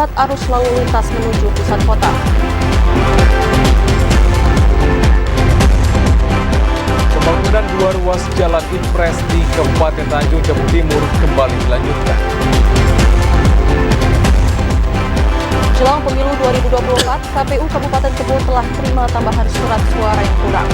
memperketat arus lalu lintas menuju pusat kota. Pembangunan 2 ruas jalan impres di Kabupaten Tanjung Jabung Timur kembali dilanjutkan. Jelang pemilu 2024, KPU Kabupaten Kebo telah terima tambahan surat suara yang kurang.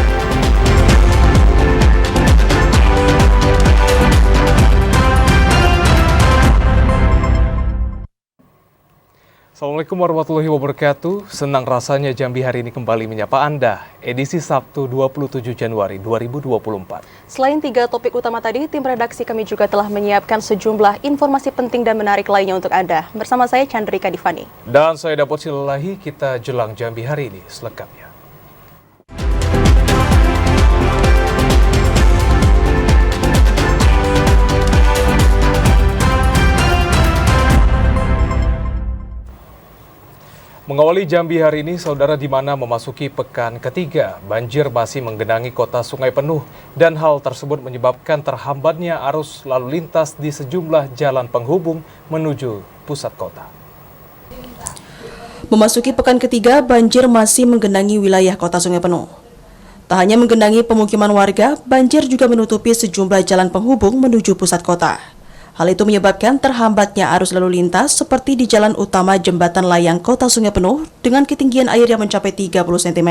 Assalamualaikum warahmatullahi wabarakatuh. Senang rasanya Jambi hari ini kembali menyapa Anda. Edisi Sabtu 27 Januari 2024. Selain 3 topik utama tadi, tim redaksi kami juga telah menyiapkan sejumlah informasi penting dan menarik lainnya untuk Anda. Bersama saya Chandrika Divani. Dan saya Dapot Silalahi, kita jelang Jambi hari ini selengkapnya. Mengawali Jambi hari ini, saudara, di mana memasuki pekan ketiga, banjir masih menggenangi kota Sungai Penuh dan hal tersebut menyebabkan terhambatnya arus lalu lintas di sejumlah jalan penghubung menuju pusat kota. Memasuki pekan ketiga, banjir masih menggenangi wilayah kota Sungai Penuh. Tak hanya menggenangi pemukiman warga, banjir juga menutupi sejumlah jalan penghubung menuju pusat kota. Hal itu menyebabkan terhambatnya arus lalu lintas seperti di jalan utama Jembatan Layang Kota Sungai Penuh dengan ketinggian air yang mencapai 30 cm.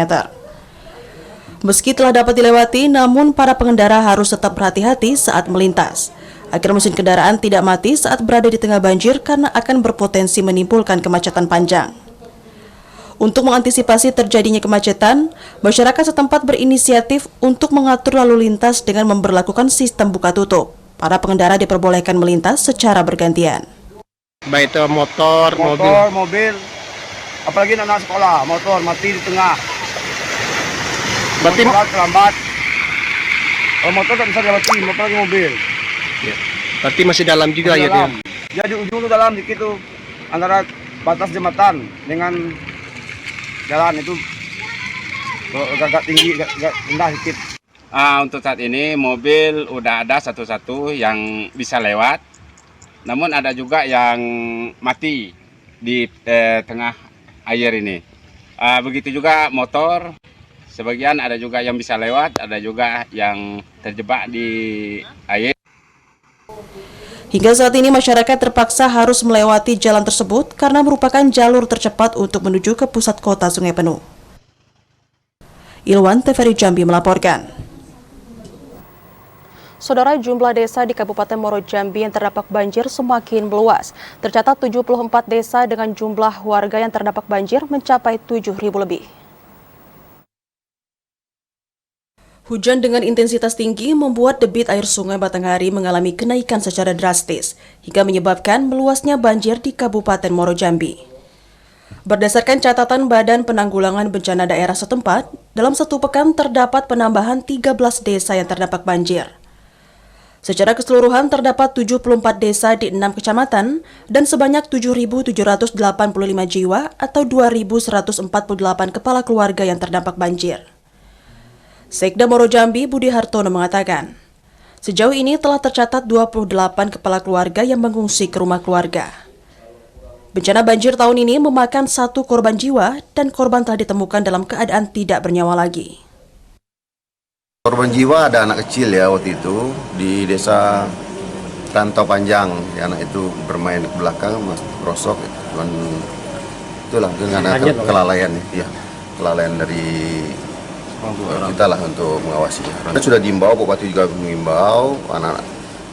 Meski telah dapat dilewati, namun para pengendara harus tetap berhati-hati saat melintas, agar mesin kendaraan tidak mati saat berada di tengah banjir karena akan berpotensi menimbulkan kemacetan panjang. Untuk mengantisipasi terjadinya kemacetan, masyarakat setempat berinisiatif untuk mengatur lalu lintas dengan memberlakukan sistem buka tutup. Para pengendara diperbolehkan melintas secara bergantian. Baik itu motor, mobil, apalagi anak sekolah, motor mati di tengah. Berarti terlambat. Kalau motor tak bisa dilewati, motor lagi mobil. ya. Berarti masih dalam juga Masih ya dalam. dia. Ya di ujung tu dalam dikit tu antara batas jembatan dengan jalan itu agak tinggi, agak rendah sedikit. Untuk saat ini mobil udah ada satu-satu yang bisa lewat, namun ada juga yang mati di tengah air ini. Begitu juga motor, sebagian ada juga yang bisa lewat, ada juga yang terjebak di air. Hingga saat ini masyarakat terpaksa harus melewati jalan tersebut karena merupakan jalur tercepat untuk menuju ke pusat kota Sungai Penuh. Ilwan, TVRI Jambi melaporkan. Saudara, jumlah desa di Kabupaten Muaro Jambi yang terdampak banjir semakin meluas. Tercatat 74 desa dengan jumlah warga yang terdampak banjir mencapai 7.000 lebih. Hujan dengan intensitas tinggi membuat debit air sungai Batanghari mengalami kenaikan secara drastis, hingga menyebabkan meluasnya banjir di Kabupaten Muaro Jambi. Berdasarkan catatan Badan Penanggulangan Bencana Daerah setempat, dalam 1 pekan terdapat penambahan 13 desa yang terdampak banjir. Secara keseluruhan terdapat 74 desa di 6 kecamatan dan sebanyak 7.785 jiwa atau 2.148 kepala keluarga yang terdampak banjir. Sekda Muaro Jambi Budi Hartono mengatakan, sejauh ini telah tercatat 28 kepala keluarga yang mengungsi ke rumah keluarga. Bencana banjir tahun ini memakan 1 korban jiwa dan korban telah ditemukan dalam keadaan tidak bernyawa lagi. Korban jiwa ada anak kecil ya waktu itu di desa Rantau Panjang. Ya, anak itu bermain ke belakang, merosok. Cuman itulah dengan kelalaian ya, kelalaian dari kita lah untuk mengawasinya. Kita sudah diimbau, Bupati juga mengimbau anak-anak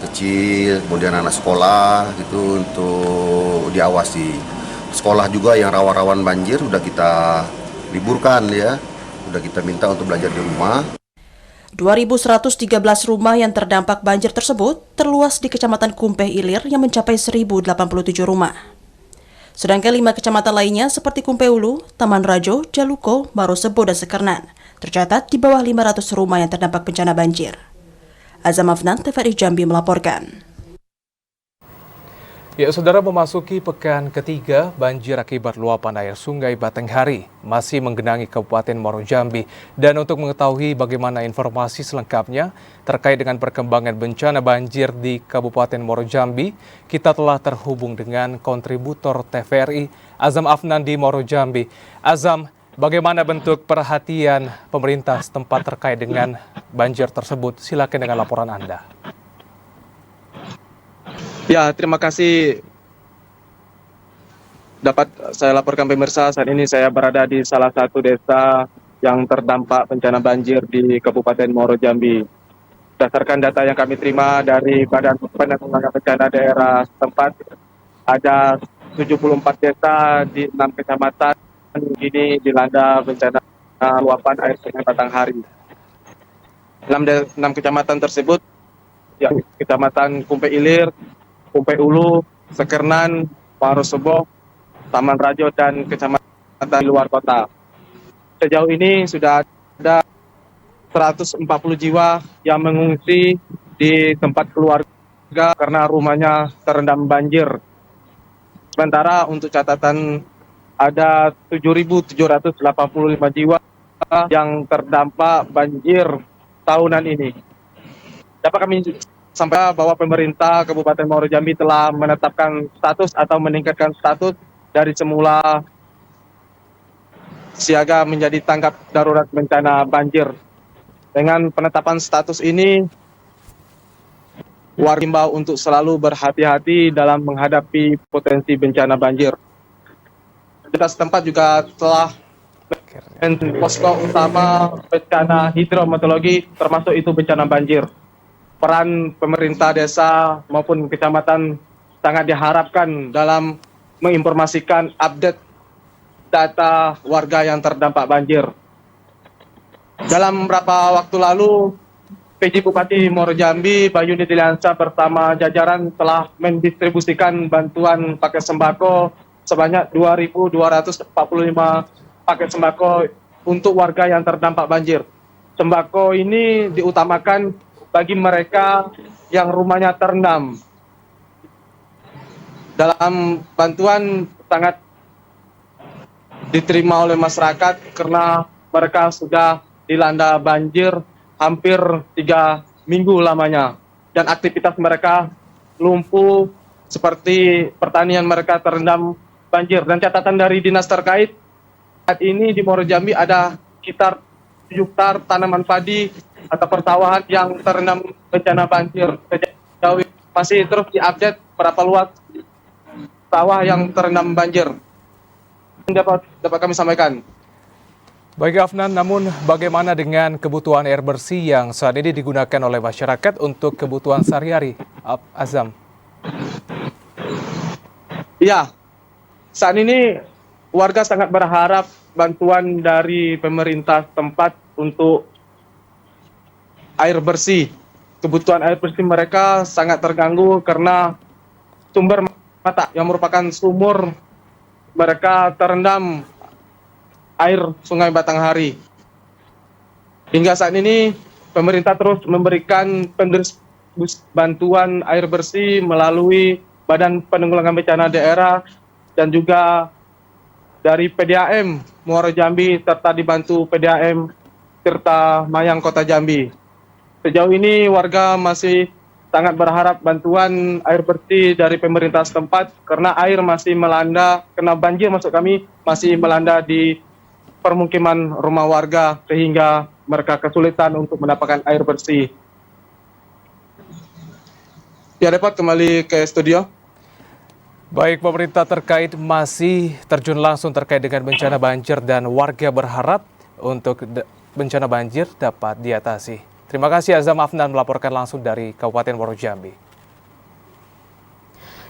kecil, kemudian anak sekolah gitu untuk diawasi. Sekolah juga yang rawan-rawan banjir sudah kita liburkan ya, sudah kita minta untuk belajar di rumah. 2.113 rumah yang terdampak banjir tersebut terluas di Kecamatan Kumpeh Ilir yang mencapai 1.087 rumah. Sedangkan 5 kecamatan lainnya seperti Kumpeh Ulu, Taman Rajo, Jaluko, Marosebo, dan Sekernan tercatat di bawah 500 rumah yang terdampak bencana banjir. Azam Afnan, TVRI Jambi melaporkan. Ya, saudara, memasuki pekan ketiga, banjir akibat luapan air Sungai Batanghari masih menggenangi Kabupaten Muaro Jambi. Dan untuk mengetahui bagaimana informasi selengkapnya terkait dengan perkembangan bencana banjir di Kabupaten Muaro Jambi, kita telah terhubung dengan kontributor TVRI Azam Afnan di Muaro Jambi. Azam, bagaimana bentuk perhatian pemerintah setempat terkait dengan banjir tersebut? Silakan dengan laporan Anda. Ya, terima kasih. Dapat saya laporkan pemirsa, saat ini saya berada di salah satu desa yang terdampak bencana banjir di Kabupaten Muaro Jambi. Berdasarkan data yang kami terima dari Badan Penanggulangan Bencana Daerah setempat, ada 74 desa di 6 kecamatan ini dilanda bencana luapan air Sungai Batanghari. 6 kecamatan tersebut, ya, Kecamatan Kumpe Ilir, Kumpe Ulu, Sekernan, Warosobo, Taman Rajo, dan kecamatan di luar kota. Sejauh ini sudah ada 140 jiwa yang mengungsi di tempat keluarga karena rumahnya terendam banjir. Sementara untuk catatan ada 7.785 jiwa yang terdampak banjir tahunan ini. Dapat kami sampai bahwa pemerintah Kabupaten Muaro Jambi telah menetapkan status atau meningkatkan status dari semula siaga menjadi tanggap darurat bencana banjir. Dengan penetapan status ini, warga diimbau untuk selalu berhati-hati dalam menghadapi potensi bencana banjir. Kita setempat juga telah posko utama bencana hidrometeorologi, termasuk itu bencana banjir. Peran pemerintah desa maupun kecamatan sangat diharapkan dalam menginformasikan update data warga yang terdampak banjir. Dalam beberapa waktu lalu, PJ Bupati Muaro Jambi, Bayu Nidiliansa bersama jajaran telah mendistribusikan bantuan paket sembako sebanyak 2.245 paket sembako untuk warga yang terdampak banjir. Sembako ini diutamakan bagi mereka yang rumahnya terendam. Dalam bantuan sangat diterima oleh masyarakat karena mereka sudah dilanda banjir hampir 3 minggu lamanya. Dan aktivitas mereka lumpuh, seperti pertanian mereka terendam banjir. Dan catatan dari dinas terkait, saat ini di Muaro Jambi ada sekitar 7 hektar tanaman padi atau persawahan yang terendam bencana banjir. Sejauh ini masih terus diupdate berapa luas sawah yang terendam banjir. Dapat kami sampaikan. Baik Afnan, namun bagaimana dengan kebutuhan air bersih yang saat ini digunakan oleh masyarakat untuk kebutuhan sehari-hari? Azam. Iya, saat ini warga sangat berharap bantuan dari pemerintah tempat untuk air bersih. Kebutuhan air bersih mereka sangat terganggu karena sumber mata yang merupakan sumur mereka terendam air Sungai Batanghari. Hingga saat ini pemerintah terus memberikan bantuan air bersih melalui Badan Penanggulangan Bencana Daerah dan juga dari PDAM Muaro Jambi serta dibantu PDAM Tirta Mayang Kota Jambi. Sejauh ini warga masih sangat berharap bantuan air bersih dari pemerintah setempat karena air masih melanda, kena banjir maksud kami, masih melanda di permukiman rumah warga sehingga mereka kesulitan untuk mendapatkan air bersih. Ya, dapat kembali ke studio. Baik, pemerintah terkait masih terjun langsung terkait dengan bencana banjir dan warga berharap untuk bencana banjir dapat diatasi. Terima kasih Azam Afnan melaporkan langsung dari Kabupaten Muaro Jambi.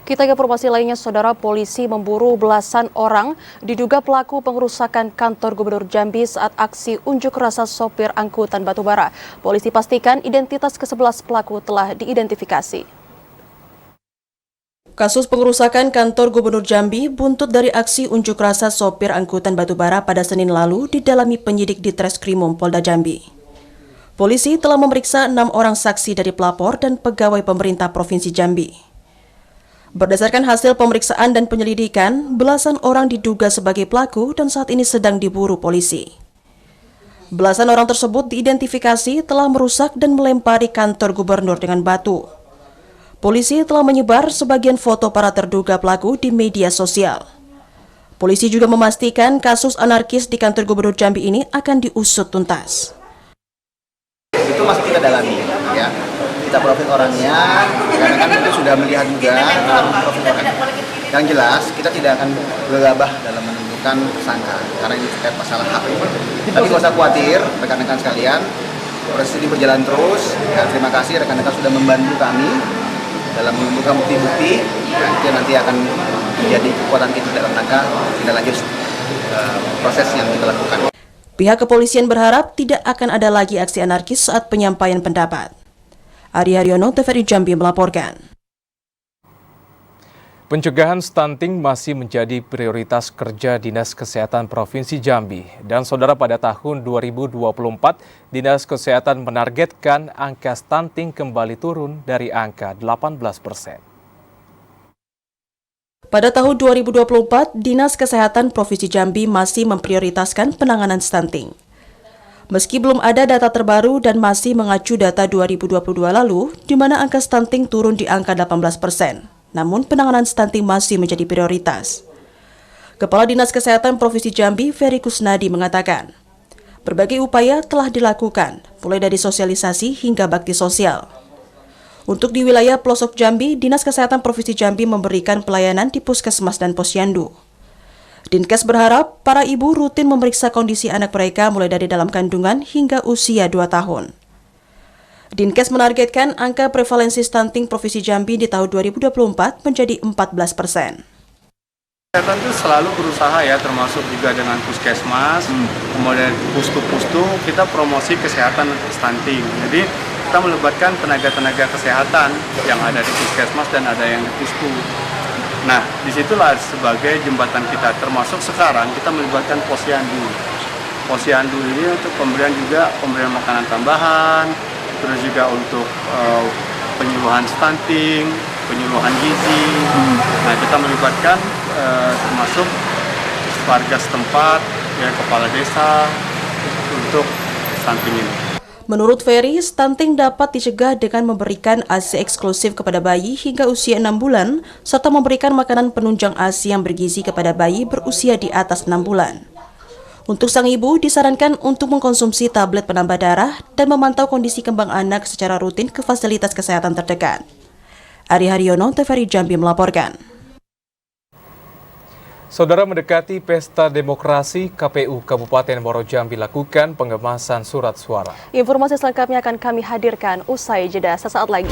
Kita ke informasi lainnya, saudara, polisi memburu belasan orang diduga pelaku pengerusakan kantor Gubernur Jambi saat aksi unjuk rasa sopir angkutan batubara. Polisi pastikan identitas ke-11 pelaku telah diidentifikasi. Kasus pengerusakan kantor Gubernur Jambi buntut dari aksi unjuk rasa sopir angkutan batubara pada Senin lalu didalami penyidik di Treskrimum Polda Jambi. Polisi telah memeriksa 6 orang saksi dari pelapor dan pegawai pemerintah Provinsi Jambi. Berdasarkan hasil pemeriksaan dan penyelidikan, belasan orang diduga sebagai pelaku dan saat ini sedang diburu polisi. Belasan orang tersebut diidentifikasi telah merusak dan melempari kantor gubernur dengan batu. Polisi telah menyebar sebagian foto para terduga pelaku di media sosial. Polisi juga memastikan kasus anarkis di kantor gubernur Jambi ini akan diusut tuntas. Itu masih kita dalami, ya. Kita profil orangnya, karena kan kita sudah melihat juga profil orangnya. Yang jelas, kita tidak akan gegabah dalam menentukan tersangka, karena ini terkait masalah hak. Tapi nggak usah khawatir, rekan-rekan sekalian, proses ini berjalan terus. Ya, terima kasih rekan-rekan sudah membantu kami dalam mengumpulkan bukti-bukti, yang nanti akan menjadi kekuatan kita dalam rangka tidak lanjut proses yang kita lakukan. Pihak kepolisian berharap tidak akan ada lagi aksi anarkis saat penyampaian pendapat. Ari Haryono, TVRI Jambi melaporkan. Pencegahan stunting masih menjadi prioritas kerja Dinas Kesehatan Provinsi Jambi. Dan saudara, pada tahun 2024, Dinas Kesehatan menargetkan angka stunting kembali turun dari angka 18%. Pada tahun 2024, Dinas Kesehatan Provinsi Jambi masih memprioritaskan penanganan stunting. Meski belum ada data terbaru dan masih mengacu data 2022 lalu, di mana angka stunting turun di angka 18%. Namun penanganan stunting masih menjadi prioritas. Kepala Dinas Kesehatan Provinsi Jambi, Ferry Kusnadi, mengatakan, berbagai upaya telah dilakukan, mulai dari sosialisasi hingga bakti sosial. Untuk di wilayah pelosok Jambi, Dinas Kesehatan Provinsi Jambi memberikan pelayanan di puskesmas dan posyandu. Dinkes berharap para ibu rutin memeriksa kondisi anak mereka mulai dari dalam kandungan hingga usia 2 tahun. Dinkes menargetkan angka prevalensi stunting Provinsi Jambi di tahun 2024 menjadi 14%. Kesehatan itu selalu berusaha ya, termasuk juga dengan puskesmas, kemudian pustu-pustu, kita promosi kesehatan stunting. Jadi kita melibatkan tenaga-tenaga kesehatan yang ada di puskesmas dan ada yang di pustu. Nah, disitulah sebagai jembatan kita, termasuk sekarang kita melibatkan posyandu. Posyandu ini untuk pemberian makanan tambahan, terus juga untuk penyuluhan stunting, penyuluhan gizi. Nah, kita melibatkan termasuk warga setempat, ya, kepala desa untuk stunting ini. Menurut Ferry, stunting dapat dicegah dengan memberikan ASI eksklusif kepada bayi hingga usia 6 bulan, serta memberikan makanan penunjang ASI yang bergizi kepada bayi berusia di atas 6 bulan. Untuk sang ibu, disarankan untuk mengkonsumsi tablet penambah darah dan memantau kondisi kembang anak secara rutin ke fasilitas kesehatan terdekat. Ari Haryono, TVRI Jambi melaporkan. Saudara, mendekati Pesta Demokrasi, KPU Kabupaten Muaro Jambi lakukan pengemasan surat suara. Informasi selengkapnya akan kami hadirkan usai jeda sesaat lagi.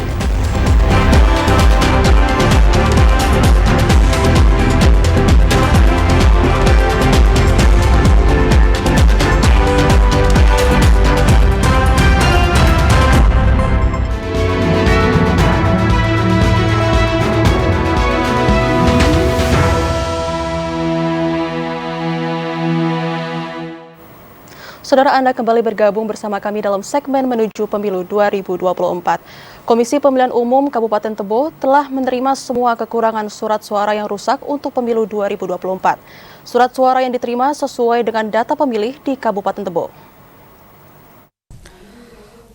Saudara, Anda kembali bergabung bersama kami dalam segmen menuju pemilu 2024. Komisi Pemilihan Umum Kabupaten Tebo telah menerima semua kekurangan surat suara yang rusak untuk pemilu 2024. Surat suara yang diterima sesuai dengan data pemilih di Kabupaten Tebo.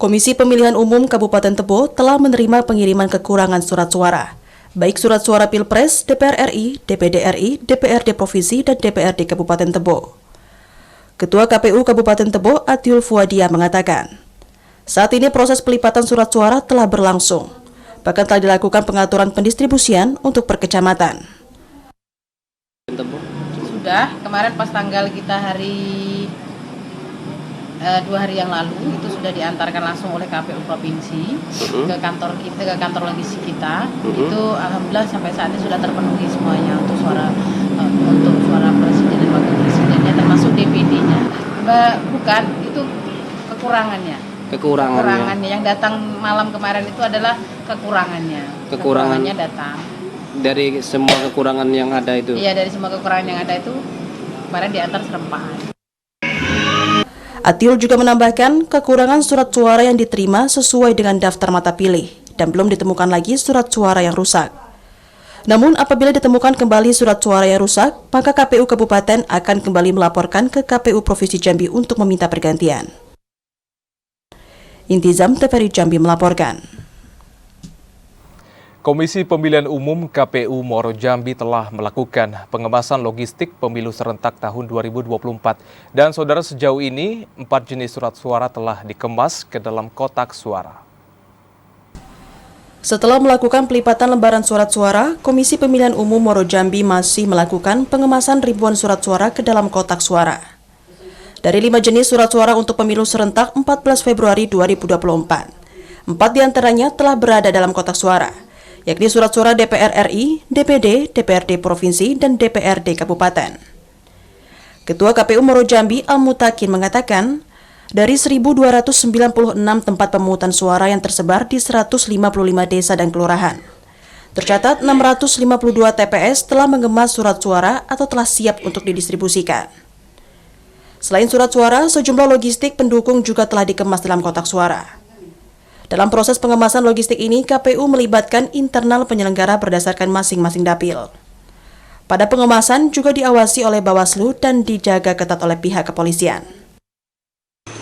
Komisi Pemilihan Umum Kabupaten Tebo telah menerima pengiriman kekurangan surat suara, baik surat suara Pilpres, DPR RI, DPD RI, DPRD Provinsi, dan DPRD Kabupaten Tebo. Ketua KPU Kabupaten Tebo, Atiul Fuadia, mengatakan, saat ini proses pelipatan surat suara telah berlangsung, bahkan telah dilakukan pengaturan pendistribusian untuk per kecamatan. Sudah, kemarin pas tanggal kita hari 2 hari yang lalu itu sudah diantarkan langsung oleh KPU Provinsi ke kantor kita, ke kantor logistik kita. Itu alhamdulillah sampai saat ini sudah terpenuhi semuanya untuk suara presiden dan wakil presidennya, termasuk DPD-nya. Bukan, itu kekurangannya yang datang malam kemarin itu adalah kekurangannya datang dari semua kekurangan yang ada itu. Iya, dari semua kekurangan yang ada itu kemarin diantar serempaan. Atiul juga menambahkan kekurangan surat suara yang diterima sesuai dengan daftar mata pilih dan belum ditemukan lagi surat suara yang rusak. Namun apabila ditemukan kembali surat suara yang rusak, maka KPU Kabupaten akan kembali melaporkan ke KPU Provinsi Jambi untuk meminta pergantian. Intizam TVRI Jambi melaporkan. Komisi Pemilihan Umum KPU Muaro Jambi telah melakukan pengemasan logistik pemilu serentak tahun 2024. Dan saudara, sejauh ini 4 jenis surat suara telah dikemas ke dalam kotak suara. Setelah melakukan pelipatan lembaran surat suara, Komisi Pemilihan Umum Muaro Jambi masih melakukan pengemasan ribuan surat suara ke dalam kotak suara. Dari 5 jenis surat suara untuk pemilu serentak 14 Februari 2024, 4 diantaranya telah berada dalam kotak suara, yakni surat suara DPR RI, DPD, DPRD Provinsi, dan DPRD Kabupaten. Ketua KPU Muaro Jambi Al-Mutakin mengatakan, dari 1.296 tempat pemungutan suara yang tersebar di 155 desa dan kelurahan, tercatat 652 TPS telah mengemas surat suara atau telah siap untuk didistribusikan. Selain surat suara, sejumlah logistik pendukung juga telah dikemas dalam kotak suara. Dalam proses pengemasan logistik ini, KPU melibatkan internal penyelenggara berdasarkan masing-masing dapil. Pada pengemasan juga diawasi oleh Bawaslu dan dijaga ketat oleh pihak kepolisian.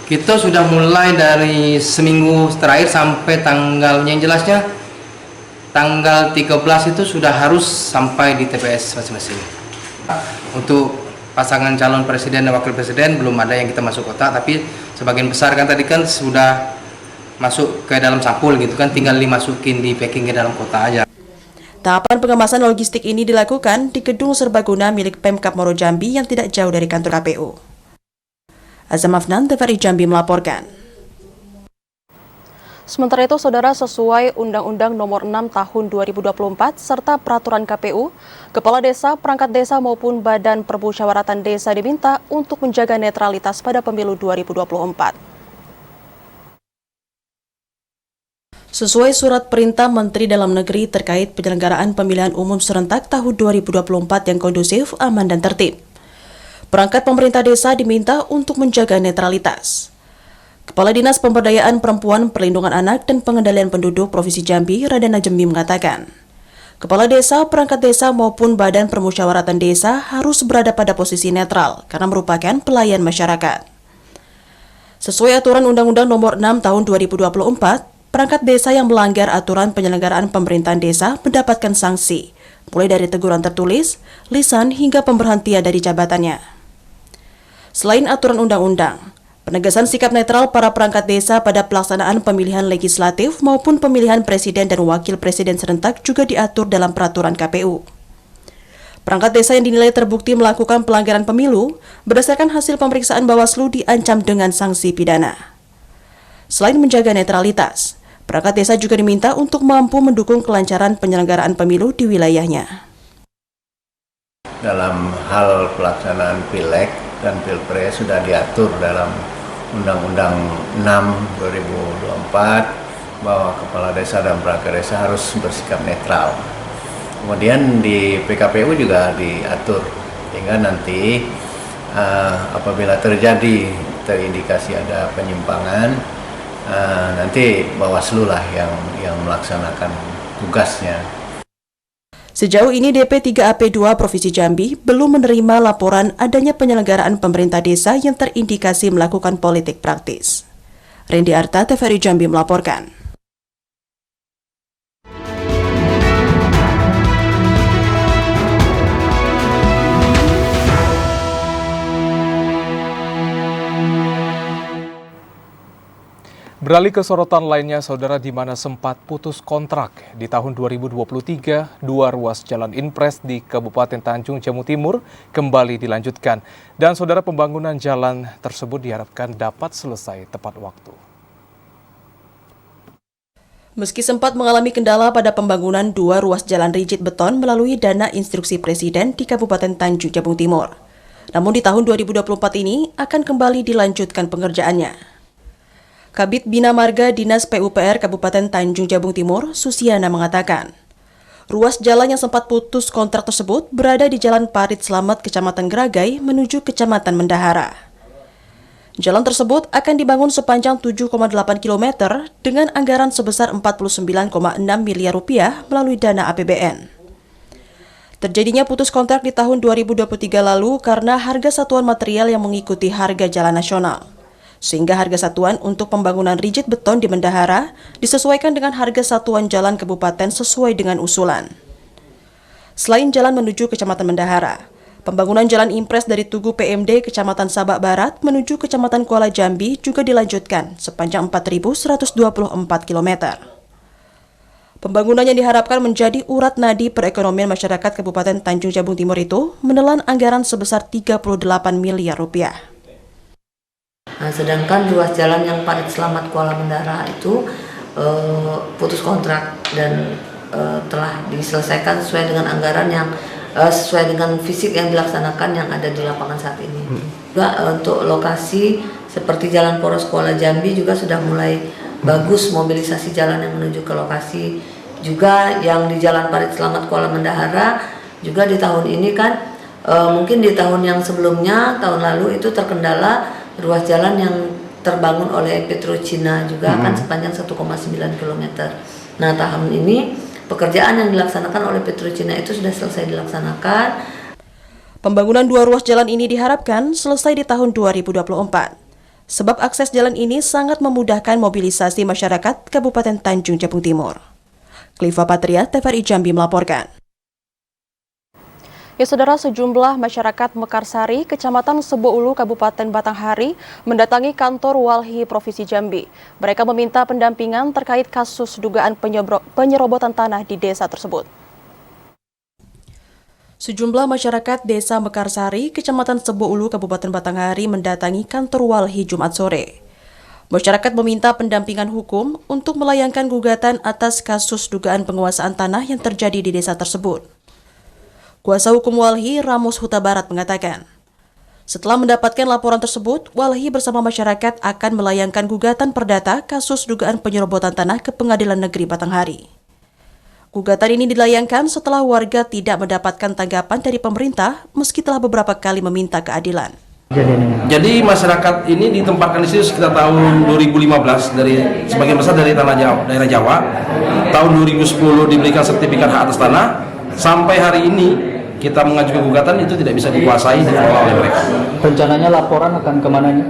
Kita sudah mulai dari seminggu terakhir sampai tanggalnya, yang jelasnya tanggal 13 itu sudah harus sampai di TPS masing-masing. Untuk pasangan calon presiden dan wakil presiden belum ada yang kita masuk kotak, tapi sebagian besar kan tadi kan sudah masuk ke dalam sampul gitu kan, tinggal dimasukin di packing ke dalam kotak aja. Tahapan pengemasan logistik ini dilakukan di gedung serbaguna milik Pemkab Muaro Jambi yang tidak jauh dari kantor KPU. Azam Afnan, TVRI Jambi melaporkan. Sementara itu, saudara, sesuai Undang-Undang Nomor 6 Tahun 2024 serta Peraturan KPU, Kepala Desa, Perangkat Desa maupun Badan Permusyawaratan Desa diminta untuk menjaga netralitas pada pemilu 2024. Sesuai surat perintah Menteri Dalam Negeri terkait penyelenggaraan pemilihan umum serentak tahun 2024 yang kondusif, aman, dan tertib, perangkat pemerintah desa diminta untuk menjaga netralitas. Kepala Dinas Pemberdayaan Perempuan, Perlindungan Anak, dan Pengendalian Penduduk Provinsi Jambi, Radana Jembi mengatakan, kepala desa, perangkat desa maupun badan permusyawaratan desa harus berada pada posisi netral karena merupakan pelayan masyarakat. Sesuai aturan Undang-Undang Nomor 6 Tahun 2024, perangkat desa yang melanggar aturan penyelenggaraan pemerintahan desa mendapatkan sanksi, mulai dari teguran tertulis, lisan, hingga pemberhentian dari jabatannya. Selain aturan undang-undang, penegasan sikap netral para perangkat desa pada pelaksanaan pemilihan legislatif maupun pemilihan presiden dan wakil presiden serentak juga diatur dalam peraturan KPU. Perangkat desa yang dinilai terbukti melakukan pelanggaran pemilu berdasarkan hasil pemeriksaan Bawaslu diancam dengan sanksi pidana. Selain menjaga netralitas, perangkat desa juga diminta untuk mampu mendukung kelancaran penyelenggaraan pemilu di wilayahnya. Dalam hal pelaksanaan pileg dan pilpres sudah diatur dalam Undang-Undang 6 2024 bahwa kepala desa dan perangkat desa harus bersikap netral. Kemudian di PKPU juga diatur sehingga nanti apabila terindikasi ada penyimpangan, nanti Bawaslu lah yang melaksanakan tugasnya. Sejauh ini DP3AP2 Provinsi Jambi belum menerima laporan adanya penyelenggaraan pemerintah desa yang terindikasi melakukan politik praktis. Rendi Arta, TVRI Jambi melaporkan. Beralih ke sorotan lainnya, saudara, di mana sempat putus kontrak di tahun 2023, 2 ruas jalan Inpres di Kabupaten Tanjung Jabung Timur kembali dilanjutkan. Dan saudara, pembangunan jalan tersebut diharapkan dapat selesai tepat waktu. Meski sempat mengalami kendala pada pembangunan 2 ruas jalan rigid beton melalui dana instruksi Presiden di Kabupaten Tanjung Jabung Timur, namun di tahun 2024 ini akan kembali dilanjutkan pengerjaannya. Kabid Bina Marga Dinas PUPR Kabupaten Tanjung Jabung Timur, Susiana mengatakan, ruas jalan yang sempat putus kontrak tersebut berada di Jalan Parit Slamet, Kecamatan Geragai, menuju Kecamatan Mendahara. Jalan tersebut akan dibangun sepanjang 7,8 km dengan anggaran sebesar 49,6 miliar rupiah melalui dana APBN. Terjadinya putus kontrak di tahun 2023 lalu karena harga satuan material yang mengikuti harga jalan nasional. Sehingga harga satuan untuk pembangunan rigid beton di Bendahara disesuaikan dengan harga satuan jalan kabupaten sesuai dengan usulan. Selain jalan menuju Kecamatan Bendahara, pembangunan jalan impres dari Tugu PMD Kecamatan Sabak Barat menuju Kecamatan Kuala Jambi juga dilanjutkan sepanjang 4.124 km. Pembangunan yang diharapkan menjadi urat nadi perekonomian masyarakat Kabupaten Tanjung Jabung Timur itu menelan anggaran sebesar 38 miliar rupiah. Nah, sedangkan ruas jalan yang Parit Selamat Kuala Bendahara itu putus kontrak dan telah diselesaikan sesuai dengan anggaran yang sesuai dengan fisik yang dilaksanakan yang ada di lapangan saat ini. Juga untuk lokasi seperti Jalan Poros Kuala Jambi juga sudah mulai bagus mobilisasi jalan yang menuju ke lokasi. Juga yang di Jalan Parit Selamat Kuala Bendahara juga di tahun ini kan mungkin di tahun yang sebelumnya tahun lalu itu terkendala ruas jalan yang terbangun oleh PetroChina juga kan sepanjang 1,9 km. Nah, tahun ini pekerjaan yang dilaksanakan oleh PetroChina itu sudah selesai dilaksanakan. Pembangunan 2 ruas jalan ini diharapkan selesai di tahun 2024. Sebab akses jalan ini sangat memudahkan mobilisasi masyarakat Kabupaten Tanjung Jabung Timur. Kliva Patria, TVRI Jambi melaporkan. Ya, saudara, sejumlah masyarakat Mekarsari, Kecamatan Seboulu, Kabupaten Batanghari, mendatangi kantor Walhi Provinsi Jambi. Mereka meminta pendampingan terkait kasus dugaan penyerobotan tanah di desa tersebut. Sejumlah masyarakat Desa Mekarsari, Kecamatan Seboulu, Kabupaten Batanghari mendatangi kantor Walhi Jumat sore. Masyarakat meminta pendampingan hukum untuk melayangkan gugatan atas kasus dugaan penguasaan tanah yang terjadi di desa tersebut. Kuasa hukum Walhi, Ramos Huta Barat, mengatakan, setelah mendapatkan laporan tersebut, Walhi bersama masyarakat akan melayangkan gugatan perdata kasus dugaan penyerobotan tanah ke Pengadilan Negeri Batanghari. Gugatan ini dilayangkan setelah warga tidak mendapatkan tanggapan dari pemerintah meski telah beberapa kali meminta keadilan. Jadi masyarakat ini ditempatkan di situ sekitar tahun 2015 dari sebagian besar dari tanah Jawa, daerah Jawa. Tahun 2010 diberikan sertifikat hak atas tanah. Sampai hari ini kita mengajukan gugatan itu tidak bisa dikuasai dikelola oleh mereka. Rencananya laporan akan kemana nih?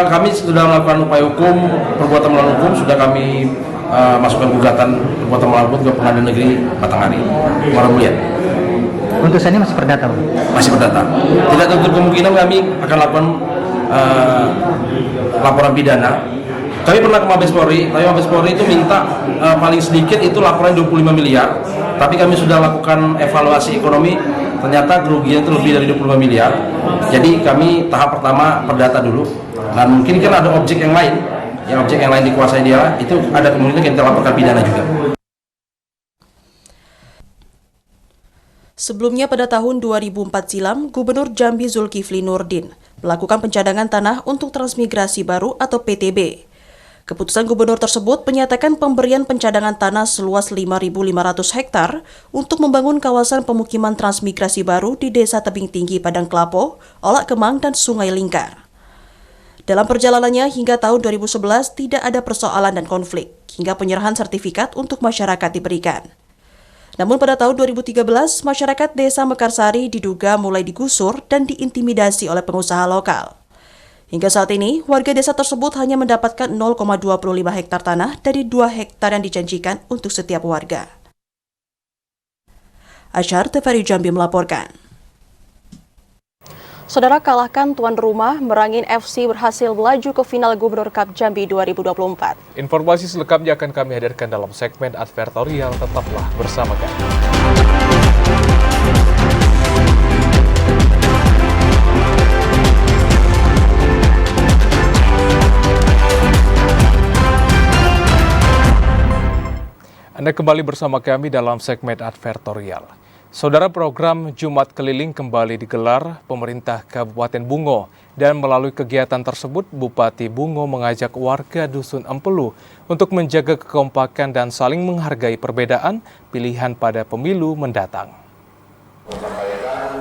Kami sudah melakukan upaya hukum, perbuatan melawan hukum sudah kami masukkan gugatan perbuatan melawan hukum ke Pengadilan Negeri Batanghari. Mudah-mudahan. Putusannya masih perdata, Bang? Masih perdata. Tidak tertutup kemungkinan kami akan lakukan laporan pidana. Kami pernah ke Mabes Polri, tapi Mabes Polri itu minta paling sedikit itu laporan 25 miliar. Tapi kami sudah lakukan evaluasi ekonomi, ternyata kerugian itu lebih dari 25 miliar. Jadi kami tahap pertama perdata dulu. Dan mungkin kan ada objek yang lain dikuasai dia, itu ada kemungkinan kita laporkan pidana juga. Sebelumnya pada tahun 2004 silam, Gubernur Jambi Zulkifli Nurdin melakukan pencadangan tanah untuk transmigrasi baru atau PTB. Keputusan gubernur tersebut menyatakan pemberian pencadangan tanah seluas 5.500 hektar untuk membangun kawasan pemukiman transmigrasi baru di Desa Tebing Tinggi, Padang Kelapo, Olak Kemang, dan Sungai Lingkar. Dalam perjalanannya hingga tahun 2011 tidak ada persoalan dan konflik, hingga penyerahan sertifikat untuk masyarakat diberikan. Namun pada tahun 2013, masyarakat Desa Mekarsari diduga mulai digusur dan diintimidasi oleh pengusaha lokal. Hingga saat ini, warga desa tersebut hanya mendapatkan 0,25 hektar tanah dari 2 hektar yang dijanjikan untuk setiap warga. Asyar, TVRI Jambi melaporkan. Saudara, kalahkan tuan rumah, Merangin FC berhasil melaju ke final Gubernur Cup Jambi 2024. Informasi selengkapnya akan kami hadirkan dalam segmen advertorial. Tetaplah bersama kami. Anda kembali bersama kami dalam segmen advertorial. Saudara, program Jumat Keliling kembali digelar pemerintah Kabupaten Bungo, dan melalui kegiatan tersebut Bupati Bungo mengajak warga Dusun Empelu untuk menjaga kekompakan dan saling menghargai perbedaan pilihan pada pemilu mendatang.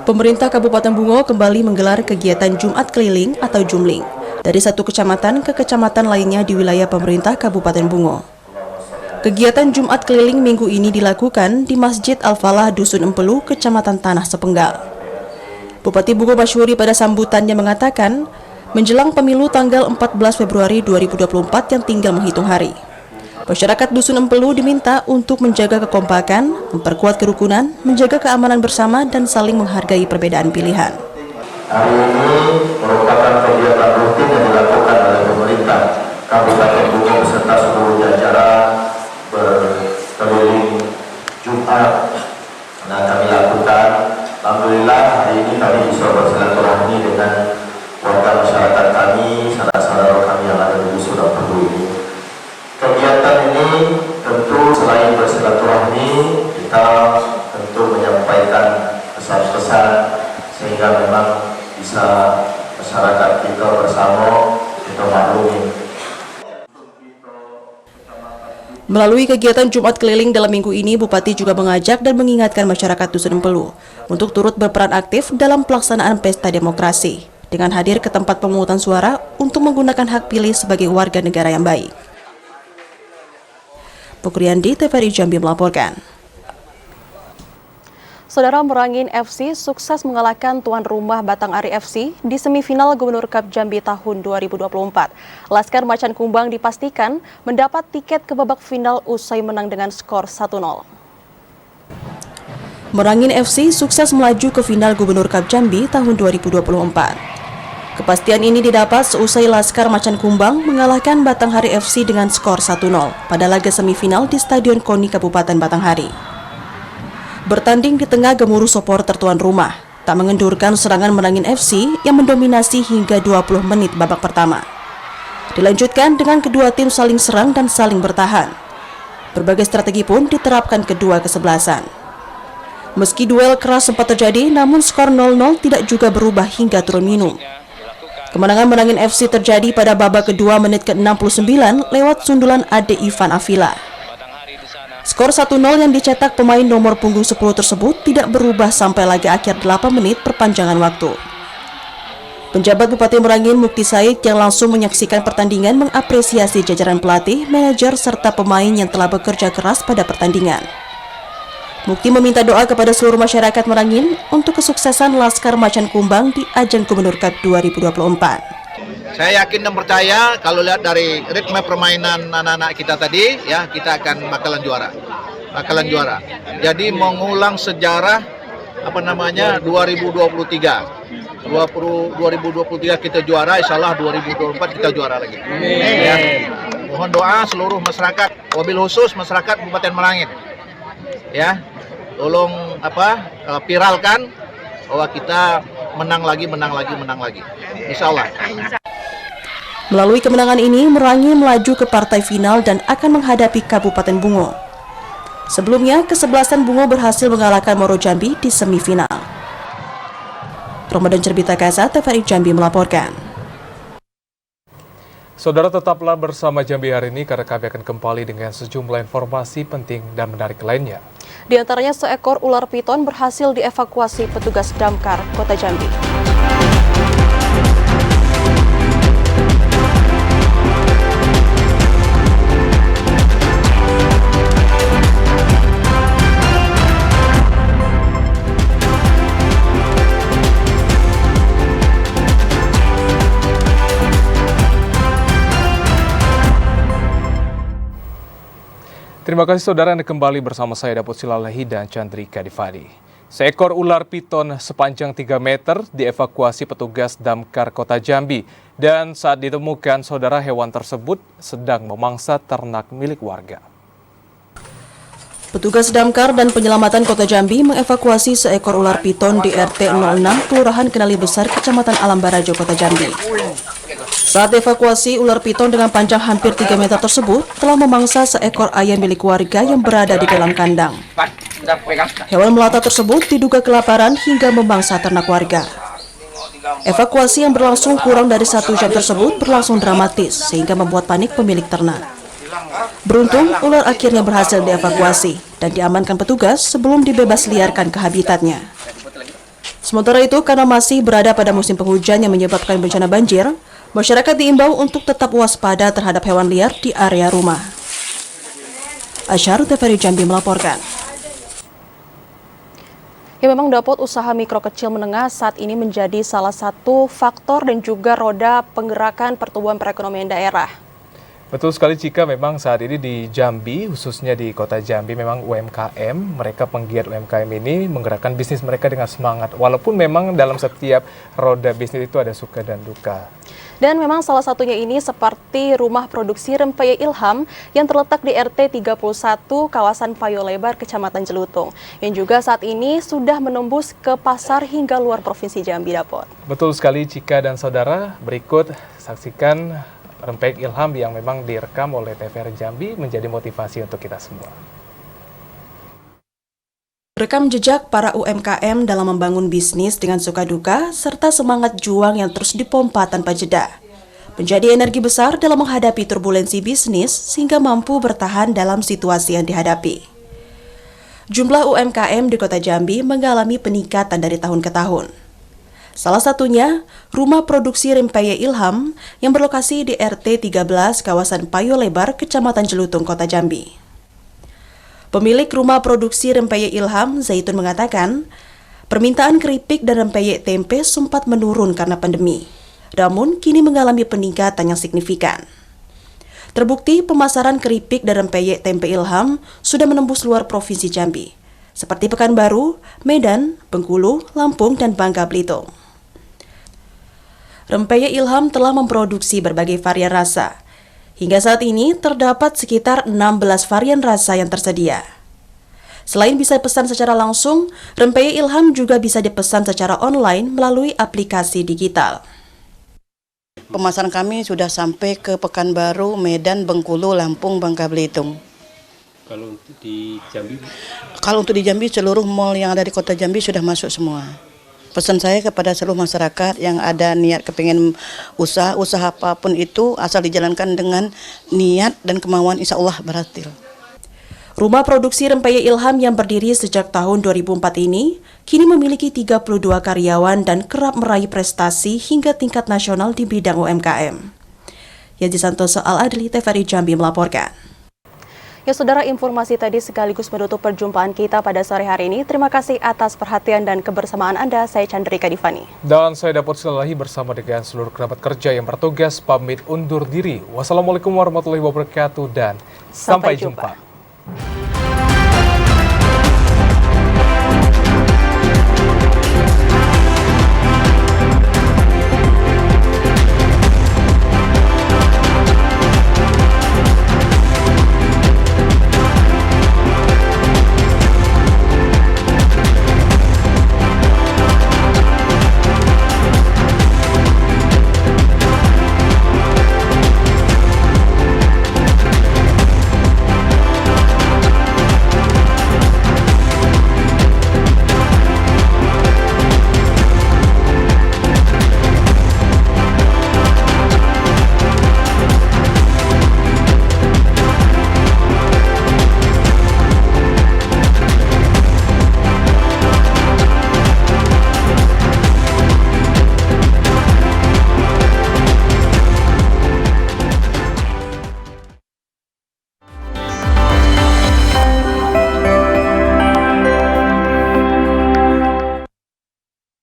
Pemerintah Kabupaten Bungo kembali menggelar kegiatan Jumat Keliling atau Jumling dari satu kecamatan ke kecamatan lainnya di wilayah pemerintah Kabupaten Bungo. Kegiatan Jumat keliling minggu ini dilakukan di Masjid Al-Falah Dusun Empelu, Kecamatan Tanah Sepenggal. Bupati Bungo Masyuri pada sambutannya mengatakan, menjelang pemilu tanggal 14 Februari 2024 yang tinggal menghitung hari, masyarakat Dusun Empelu diminta untuk menjaga kekompakan, memperkuat kerukunan, menjaga keamanan bersama, dan saling menghargai perbedaan pilihan. Hari ini merupakan kegiatan rutin yang dilakukan oleh pemerintah Kabupaten Bungo beserta seluruh jajaran berkeliling Jumat. Nah, kami lakukan, alhamdulillah hari ini kami bisa bersilaturahmi dengan warga masyarakat kami, saudara-saudara kami yang ada di Dusun Empelu ini. Kegiatan ini tentu selain bersilaturahmi, kita tentu menyampaikan pesan-pesan sehingga memang bisa masyarakat kita bersama kita maklumi. Melalui kegiatan Jumat keliling dalam minggu ini, Bupati juga mengajak dan mengingatkan masyarakat Dusun Empelu untuk turut berperan aktif dalam pelaksanaan pesta demokrasi dengan hadir ke tempat pemungutan suara untuk menggunakan hak pilih sebagai warga negara yang baik. Pukriandi, TVRI Jambi melaporkan. Saudara, Merangin FC sukses mengalahkan tuan rumah Batanghari FC di semifinal Gubernur Cup Jambi tahun 2024. Laskar Macan Kumbang dipastikan mendapat tiket ke babak final usai menang dengan skor 1-0. Merangin FC sukses melaju ke final Gubernur Cup Jambi tahun 2024. Kepastian ini didapat seusai Laskar Macan Kumbang mengalahkan Batanghari FC dengan skor 1-0 pada laga semifinal di Stadion KONI Kabupaten Batanghari. Bertanding di tengah gemuruh supporter tuan rumah, tak mengendurkan serangan Merangin FC yang mendominasi hingga 20 menit babak pertama. Dilanjutkan dengan kedua tim saling serang dan saling bertahan. Berbagai strategi pun diterapkan kedua kesebelasan. Meski duel keras sempat terjadi, namun skor 0-0 tidak juga berubah hingga turun minum. Kemenangan Merangin FC terjadi pada babak kedua menit ke-69 lewat sundulan Ade Ivan Avila. Skor 1-0 yang dicetak pemain nomor punggung 10 tersebut tidak berubah sampai laga akhir 8 menit perpanjangan waktu. Penjabat Bupati Merangin Mukti Said yang langsung menyaksikan pertandingan mengapresiasi jajaran pelatih, manajer, serta pemain yang telah bekerja keras pada pertandingan. Mukti meminta doa kepada seluruh masyarakat Merangin untuk kesuksesan Laskar Macan Kumbang di ajang Gubernur Cup 2024. Saya yakin dan percaya kalau lihat dari ritme permainan anak-anak kita tadi, ya kita akan bakalan juara. Jadi mengulang sejarah 2023. 2023 kita juara, insyaallah 2024 kita juara lagi. Ya. Mohon doa seluruh masyarakat, wabil khusus masyarakat Kabupaten Merangin. Ya, tolong viralkan bahwa kita menang lagi. Insyaallah. Melalui kemenangan ini, Merangin melaju ke partai final dan akan menghadapi Kabupaten Bungo. Sebelumnya, kesebelasan Bungo berhasil mengalahkan Moro Jambi di semifinal. Ramadan Cerbita Kasa, TVRI Jambi melaporkan. Saudara, tetaplah bersama Jambi hari ini karena kami akan kembali dengan sejumlah informasi penting dan menarik lainnya. Di antaranya seekor ular piton berhasil dievakuasi petugas damkar Kota Jambi. Terima kasih saudara Anda kembali bersama saya Dapot Silalahi dan Chandrika Divadi. Seekor ular piton sepanjang 3 meter dievakuasi petugas damkar Kota Jambi dan saat ditemukan saudara hewan tersebut sedang memangsa ternak milik warga. Petugas damkar dan penyelamatan Kota Jambi mengevakuasi seekor ular piton di RT 06 Kelurahan Kenali Besar Kecamatan Alam Barajo Kota Jambi. Saat evakuasi, ular piton dengan panjang hampir 3 meter tersebut telah memangsa seekor ayam milik warga yang berada di dalam kandang. Hewan melata tersebut diduga kelaparan hingga memangsa ternak warga. Evakuasi yang berlangsung kurang dari 1 jam tersebut berlangsung dramatis sehingga membuat panik pemilik ternak. Beruntung, ular akhirnya berhasil dievakuasi dan diamankan petugas sebelum dibebas liarkan ke habitatnya. Sementara itu, karena masih berada pada musim penghujan yang menyebabkan bencana banjir, masyarakat diimbau untuk tetap waspada terhadap hewan liar di area rumah. Asyar TVRI Jambi melaporkan. Ya, memang Dapot usaha mikro kecil menengah saat ini menjadi salah satu faktor dan juga roda penggerakkan pertumbuhan perekonomian daerah. Betul sekali Cika, memang saat ini di Jambi, khususnya di kota Jambi, memang UMKM, mereka penggiat UMKM ini menggerakkan bisnis mereka dengan semangat. Walaupun memang dalam setiap roda bisnis itu ada suka dan duka. Dan memang salah satunya ini seperti rumah produksi Rempeyek Ilham yang terletak di RT 31 kawasan Payo Lebar, Kecamatan Jelutung. Yang juga saat ini sudah menembus ke pasar hingga luar Provinsi Jambi, Dapot. Betul sekali Cika dan saudara, berikut saksikan Rempeyek Ilham yang memang direkam oleh TVRI Jambi menjadi motivasi untuk kita semua. Rekam jejak para UMKM dalam membangun bisnis dengan suka duka serta semangat juang yang terus dipompa tanpa jeda. Menjadi energi besar dalam menghadapi turbulensi bisnis sehingga mampu bertahan dalam situasi yang dihadapi. Jumlah UMKM di Kota Jambi mengalami peningkatan dari tahun ke tahun. Salah satunya, rumah produksi Rempeyek Ilham yang berlokasi di RT 13 kawasan Payo Lebar, Kecamatan Jelutung, Kota Jambi. Pemilik rumah produksi Rempeyek Ilham, Zaitun, mengatakan, permintaan keripik dan rempeyek tempe sempat menurun karena pandemi, namun kini mengalami peningkatan yang signifikan. Terbukti pemasaran keripik dan rempeyek tempe Ilham sudah menembus luar Provinsi Jambi, seperti Pekanbaru, Medan, Bengkulu, Lampung, dan Bangka Belitung. Rempeyek Ilham telah memproduksi berbagai varian rasa. Hingga saat ini terdapat sekitar 16 varian rasa yang tersedia. Selain bisa dipesan secara langsung, Rempeyek Ilham juga bisa dipesan secara online melalui aplikasi digital. Pemasaran kami sudah sampai ke Pekanbaru, Medan, Bengkulu, Lampung, Bangka Belitung. Kalau untuk di Jambi? Kalau untuk di Jambi, seluruh mal yang ada di Kota Jambi sudah masuk semua. Pesan saya kepada seluruh masyarakat yang ada niat kepingin usaha apapun itu asal dijalankan dengan niat dan kemauan, insya Allah berhasil. Rumah produksi Rempeyek Ilham yang berdiri sejak tahun 2004 ini kini memiliki 32 karyawan dan kerap meraih prestasi hingga tingkat nasional di bidang UMKM. Yazi Santoso Al-Adli, TVRI Jambi melaporkan. Ya saudara, informasi tadi sekaligus menutup perjumpaan kita pada sore hari ini. Terima kasih atas perhatian dan kebersamaan Anda. Saya Chandrika Divani. Dan saya Dapot Silalahi bersama dengan seluruh kerabat kerja yang bertugas pamit undur diri. Wassalamualaikum warahmatullahi wabarakatuh dan sampai jumpa.